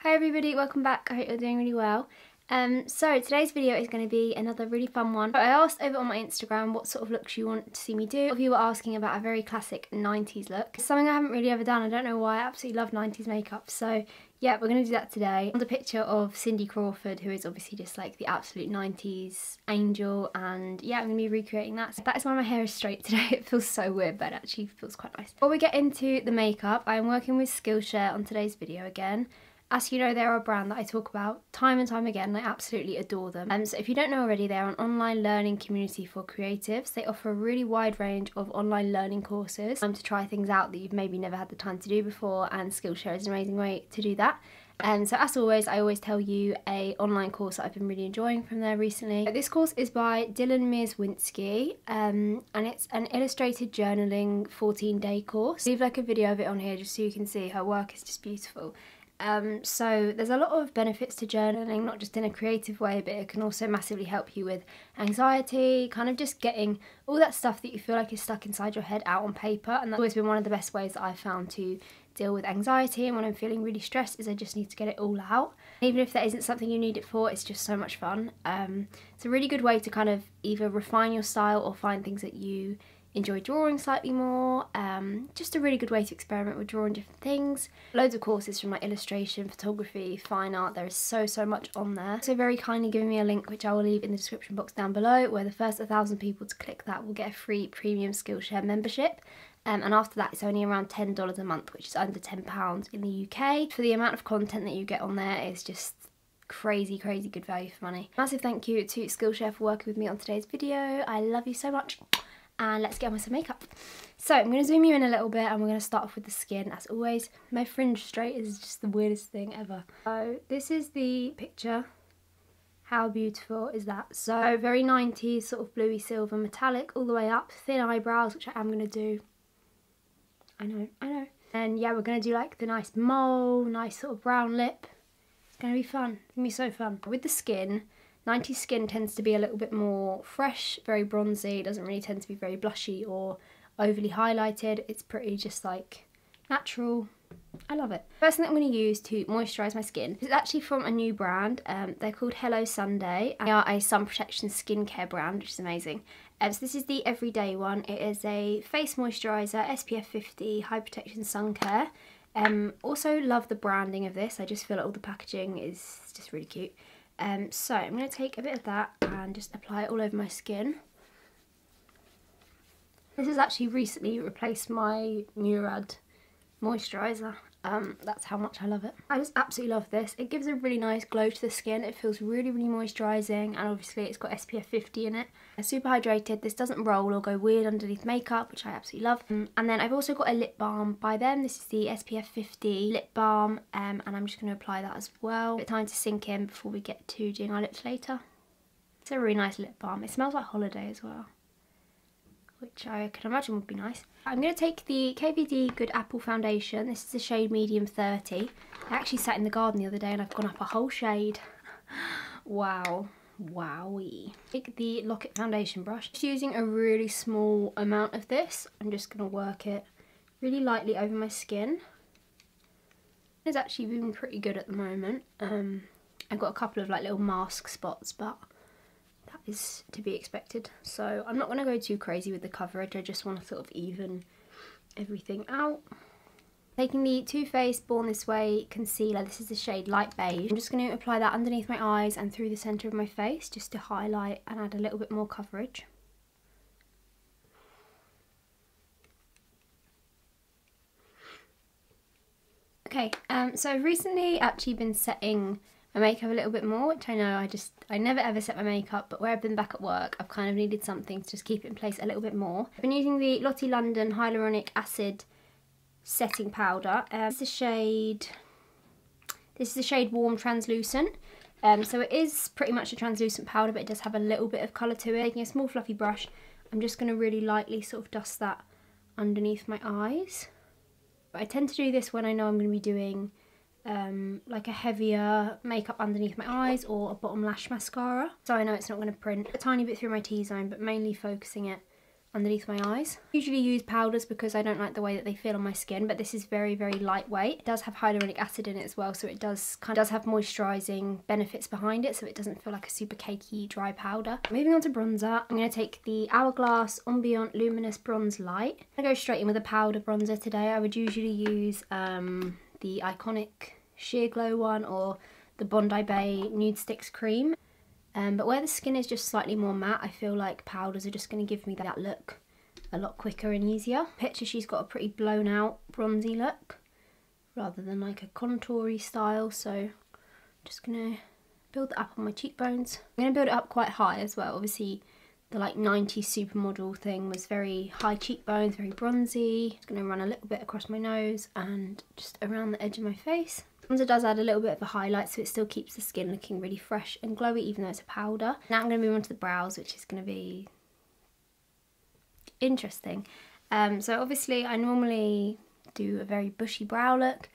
Hi everybody, welcome back. I hope you're doing really well. So today's video is going to be another really fun one. I asked over on my Instagram what sort of looks you want to see me do. A lot of you were asking about a very classic 90s look. It's something I haven't really ever done. I don't know why. I absolutely love 90s makeup. So yeah, we're going to do that today. On the picture of Cindy Crawford, who is obviously just like the absolute 90s angel, and yeah, I'm going to be recreating that. So that is why my hair is straight today. It feels so weird, but it actually feels quite nice. Before we get into the makeup, I am working with Skillshare on today's video again. As you know, they're a brand that I talk about time and time again. I absolutely adore them. So if you don't know already, they're an online learning community for creatives. They offer a really wide range of online learning courses to try things out that you've maybe never had the time to do before, and Skillshare is an amazing way to do that. So as always, I always tell you an online course that I've been really enjoying from there recently. This course is by Dylan Mierzwinski, and it's an illustrated journaling 14-day course. I'll leave like a video of it on here just so you can see her work is just beautiful. So there's a lot of benefits to journaling, not just in a creative way, but it can also massively help you with anxiety, kind of just getting all that stuff that you feel like is stuck inside your head out on paper. And that's always been one of the best ways that I've found to deal with anxiety, and when I'm feeling really stressed, is I just need to get it all out. Even if that isn't something you need it for, it's just so much fun. It's a really good way to kind of either refine your style or find things that you enjoy drawing slightly more. Just a really good way to experiment with drawing different things. Loads of courses from like illustration, photography, fine art. There is so much on there. So very kindly giving me a link, which I will leave in the description box down below, where the first 1,000 people to click that will get a free premium Skillshare membership. And after that, it's only around $10 a month, which is under £10 in the UK. For the amount of content that you get on there, it's just crazy good value for money. Massive thank you to Skillshare for working with me on today's video. I love you so much. And let's get on with some makeup. So I'm going to zoom you in a little bit, and we're going to start off with the skin. As always, my fringe straight is just the weirdest thing ever. So this is the picture. How beautiful is that? So very 90s, sort of bluey silver metallic all the way up. Thin eyebrows, which I am going to do. I know. And yeah, we're going to do like the nice mole, nice sort of brown lip. It's going to be fun. It's going to be so fun. With the skin, 90s skin tends to be a little bit more fresh, very bronzy. It doesn't really tend to be very blushy or overly highlighted. It's pretty just like natural. I love it. First thing that I'm going to use to moisturise my skin is actually from a new brand. They're called Hello Sunday. They are a sun protection skincare brand, which is amazing. So this is the everyday one. It is a face moisturiser, SPF 50, high protection sun care. Also love the branding of this. I just feel like all the packaging is just really cute. So I'm going to take a bit of that and just apply it all over my skin. This has actually recently replaced my Murad moisturiser. That's how much I love it. I just absolutely love this. It gives a really nice glow to the skin. It feels really moisturising, and obviously it's got SPF 50 in it. It's super hydrated. This doesn't roll or go weird underneath makeup, which I absolutely love. And then I've also got a lip balm by them. This is the SPF 50 lip balm, and I'm just going to apply that as well. A bit of time to sink in before we get to doing our lips later. It's a really nice lip balm. It smells like holiday as well, which I can imagine would be nice. I'm going to take the KVD Good Apple foundation. This is the shade medium 30. I actually sat in the garden the other day and I've gone up a whole shade. Wow. Wowee. Take the Lock-It foundation brush. Just using a really small amount of this. I'm just going to work it really lightly over my skin. It's actually been pretty good at the moment. I've got a couple of like little mask spots, but that is to be expected. So I'm not going to go too crazy with the coverage. I just want to sort of even everything out. Taking the Too Faced Born This Way concealer. This is the shade Light Beige. I'm just going to apply that underneath my eyes and through the centre of my face, just to highlight and add a little bit more coverage. Okay, so I've recently actually been setting my makeup a little bit more, which I know I never ever set my makeup, but where I've been back at work, I've kind of needed something to just keep it in place a little bit more. I've been using the Lottie London Hyaluronic Acid Setting Powder. This is the shade Warm Translucent. So it is pretty much a translucent powder, but it does have a little bit of colour to it. Taking a small fluffy brush, I'm just going to really lightly sort of dust that underneath my eyes. But I tend to do this when I know I'm going to be doing like a heavier makeup underneath my eyes or a bottom lash mascara, so I know it's not going to print. A tiny bit through my T-zone, but mainly focusing it underneath my eyes. I usually use powders because I don't like the way that they feel on my skin, but this is very, very lightweight. It does have hyaluronic acid in it as well, so it does have moisturising benefits behind it, so it doesn't feel like a super cakey dry powder. Moving on to bronzer, I'm going to take the Hourglass Ambient Luminous Bronze Light. I'm going to go straight in with a powder bronzer today. I would usually use the iconic Sheer Glow one or the Bondi Bay Nude Sticks Cream. But where the skin is just slightly more matte, I feel like powders are just going to give me that look a lot quicker and easier. Picture, she's got a pretty blown out bronzy look rather than like a contoury style, so I'm just going to build that up on my cheekbones. I'm going to build it up quite high as well. Obviously the like 90s supermodel thing was very high cheekbones, very bronzy. Just going to run a little bit across my nose and just around the edge of my face. Bronzer does add a little bit of a highlight, so it still keeps the skin looking really fresh and glowy even though it's a powder. Now I'm going to move on to the brows, which is going to be interesting. So obviously I normally do a very bushy brow look,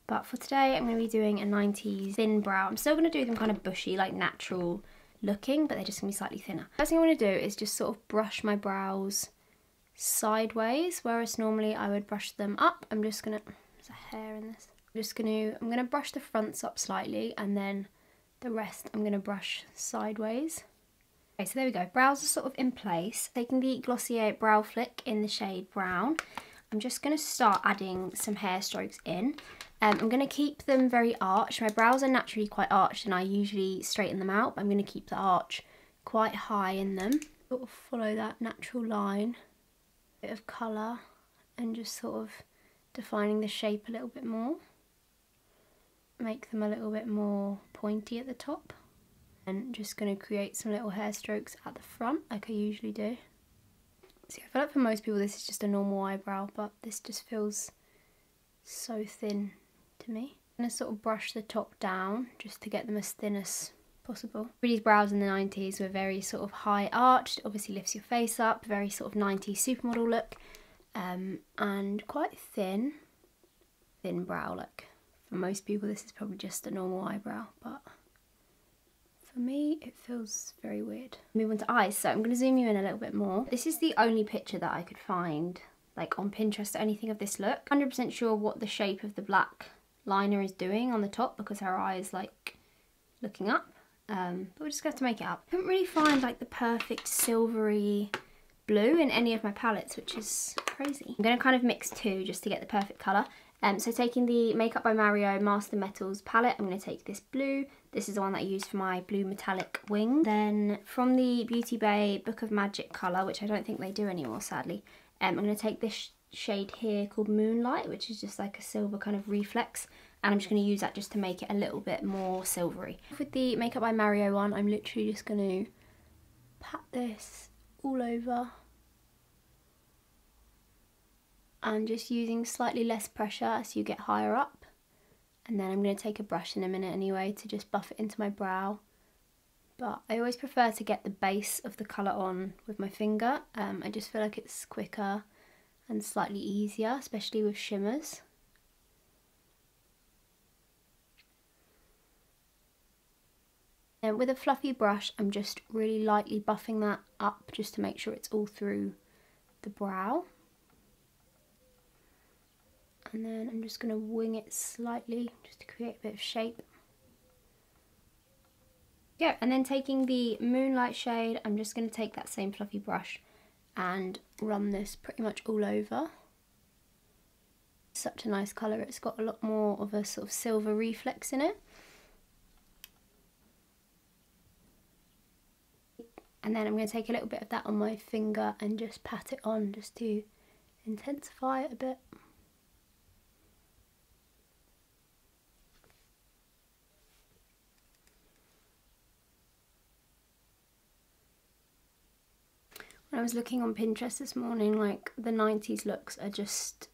but for today I'm going to be doing a 90s thin brow. I'm still going to do them kind of bushy, like natural looking, but they're just going to be slightly thinner. First thing I want to do is just sort of brush my brows sideways, whereas normally I would brush them up. I'm just going to, there's a hair in this. I'm going to brush the fronts up slightly, and then the rest I'm going to brush sideways. Okay, so there we go. Brows are sort of in place. Taking the Glossier Brow Flick in the shade Brown, I'm just going to start adding some hair strokes in. I'm going to keep them very arched. My brows are naturally quite arched and I usually straighten them out, but I'm going to keep the arch quite high in them. Sort of follow that natural line, bit of colour, and just sort of defining the shape a little bit more. Make them a little bit more pointy at the top, and just going to create some little hair strokes at the front like I usually do. See, I feel like for most people this is just a normal eyebrow, but this just feels so thin to me. I'm going to sort of brush the top down just to get them as thin as possible. These brows in the 90s were very sort of high arched, obviously lifts your face up, very sort of 90s supermodel look, and quite thin brow look. For most people this is probably just a normal eyebrow, but for me it feels very weird. Move on to eyes, so I'm going to zoom you in a little bit more. This is the only picture that I could find like on Pinterest or anything of this look. 100% sure what the shape of the black liner is doing on the top because her eye is like looking up, but we're just going to have to make it up. I couldn't really find like the perfect silvery blue in any of my palettes, which is crazy. I'm going to kind of mix two just to get the perfect colour. So taking the Makeup by Mario Master Metals palette, I'm going to take this blue. This is the one that I use for my blue metallic wing. Then from the Beauty Bay Book of Magic colour, which I don't think they do anymore sadly, I'm going to take this shade here called Moonlight, which is just like a silver kind of reflex, and I'm just going to use that just to make it a little bit more silvery. With the Makeup by Mario one, I'm literally just going to pat this all over, and just using slightly less pressure as you get higher up. And then I'm going to take a brush in a minute anyway to just buff it into my brow. But I always prefer to get the base of the colour on with my finger. I just feel like it's quicker and slightly easier, especially with shimmers. And with a fluffy brush, I'm just really lightly buffing that up just to make sure it's all through the brow. And then I'm just going to wing it slightly just to create a bit of shape. Yeah, and then taking the Moonlight shade, I'm just going to take that same fluffy brush and run this pretty much all over. Such a nice colour, it's got a lot more of a sort of silver reflex in it. And then I'm going to take a little bit of that on my finger and just pat it on just to intensify it a bit. When I was looking on Pinterest this morning, like the 90s looks are just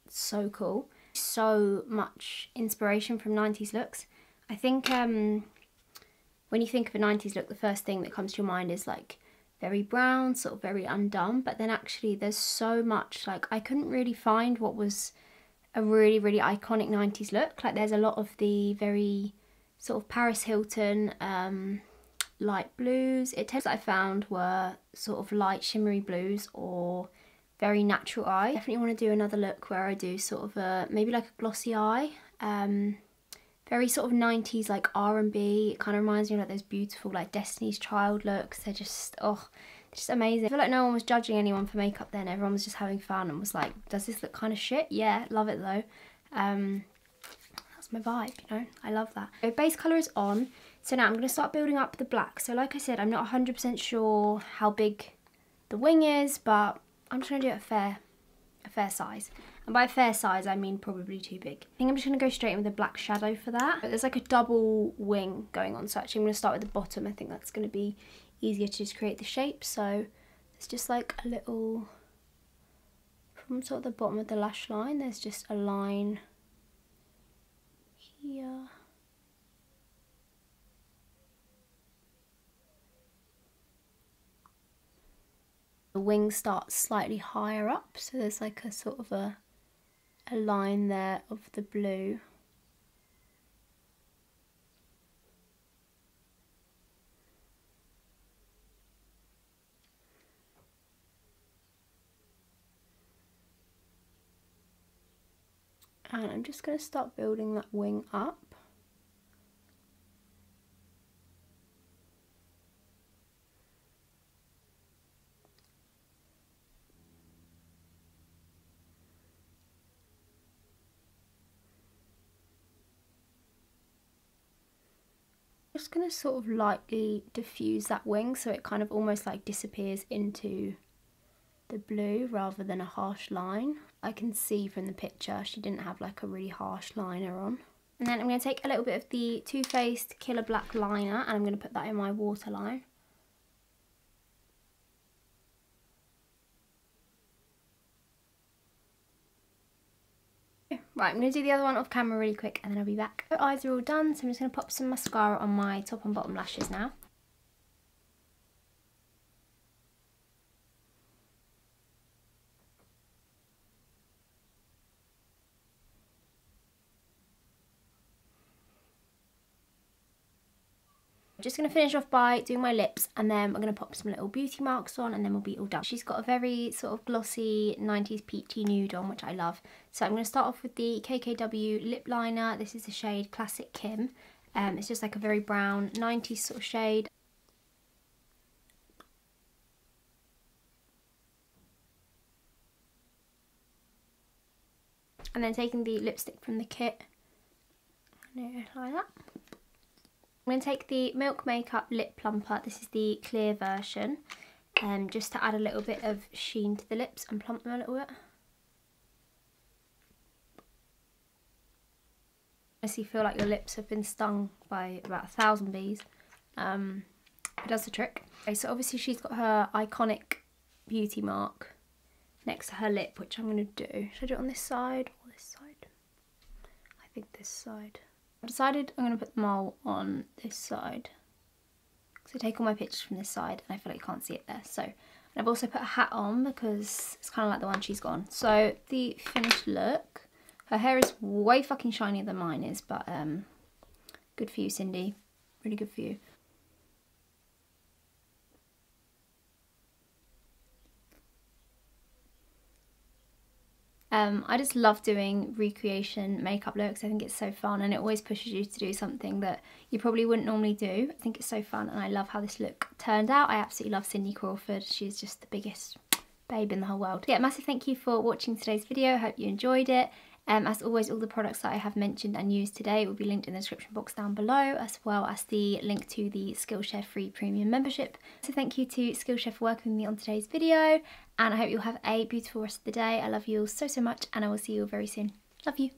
so cool. So much inspiration from 90s looks. I think when you think of a 90s look, the first thing that comes to your mind is like very brown, sort of very undone, but then actually there's so much, like I couldn't really find what was a really, really iconic 90s look. Like there's a lot of the very sort of Paris Hilton, light blues. It tends that I found were sort of light shimmery blues or very natural eye. Definitely want to do another look where I do sort of a, maybe like a glossy eye. Very sort of 90s like R&B. It kind of reminds me of like those beautiful like Destiny's Child looks. They're just, oh, just amazing. I feel like no one was judging anyone for makeup then. Everyone was just having fun and was like, does this look kind of shit? Yeah, love it though. That's my vibe, you know, I love that. So base colour is on. So now I'm going to start building up the black. So like I said, I'm not 100% sure how big the wing is, but I'm just going to do it a fair size. And by fair size, I mean probably too big. I think I'm just going to go straight in with a black shadow for that. But there's like a double wing going on. So actually I'm going to start with the bottom. I think that's going to be easier to just create the shape. So it's just like a little, from sort of the bottom of the lash line, there's just a line here. The wing starts slightly higher up, so there's like a sort of a line there of the blue. And I'm just going to start building that wing up. Just going to sort of lightly diffuse that wing so it kind of almost like disappears into the blue rather than a harsh line. I can see from the picture she didn't have like a really harsh liner on. And then I'm going to take a little bit of the Too Faced Killer Black liner and I'm going to put that in my waterline. Right, I'm going to do the other one off camera really quick and then I'll be back. The eyes are all done, so I'm just going to pop some mascara on my top and bottom lashes now. Just going to finish off by doing my lips and then we're going to pop some little beauty marks on and then we'll be all done. She's got a very sort of glossy 90s peachy nude on, which I love. So I'm going to start off with the KKW lip liner. This is the shade Classic Kim. It's just like a very brown 90s sort of shade. And then taking the lipstick from the kit, like that. I'm going to take the Milk Makeup Lip Plumper. This is the clear version, just to add a little bit of sheen to the lips and plump them a little bit. I honestly feel like your lips have been stung by about 1,000 bees. It does the trick. Okay, so obviously she's got her iconic beauty mark next to her lip, which I'm going to do. Should I do it on this side or this side? I think this side. I've decided I'm going to put the mole on this side. So I take all my pictures from this side and I feel like you can't see it there. So, and I've also put a hat on because it's kind of like the one she's got on. So the finished look, her hair is way fucking shinier than mine is, but good for you, Cindy. Really good for you. I just love doing recreation makeup looks. I think it's so fun and it always pushes you to do something that you probably wouldn't normally do. I think it's so fun and I love how this look turned out. I absolutely love Cindy Crawford. She's just the biggest babe in the whole world. Yeah, massive thank you for watching today's video. I hope you enjoyed it. As always, all the products that I have mentioned and used today will be linked in the description box down below, as well as the link to the Skillshare free premium membership. So thank you to Skillshare for working with me on today's video, and I hope you'll have a beautiful rest of the day. I love you all so, so much, and I will see you all very soon. Love you.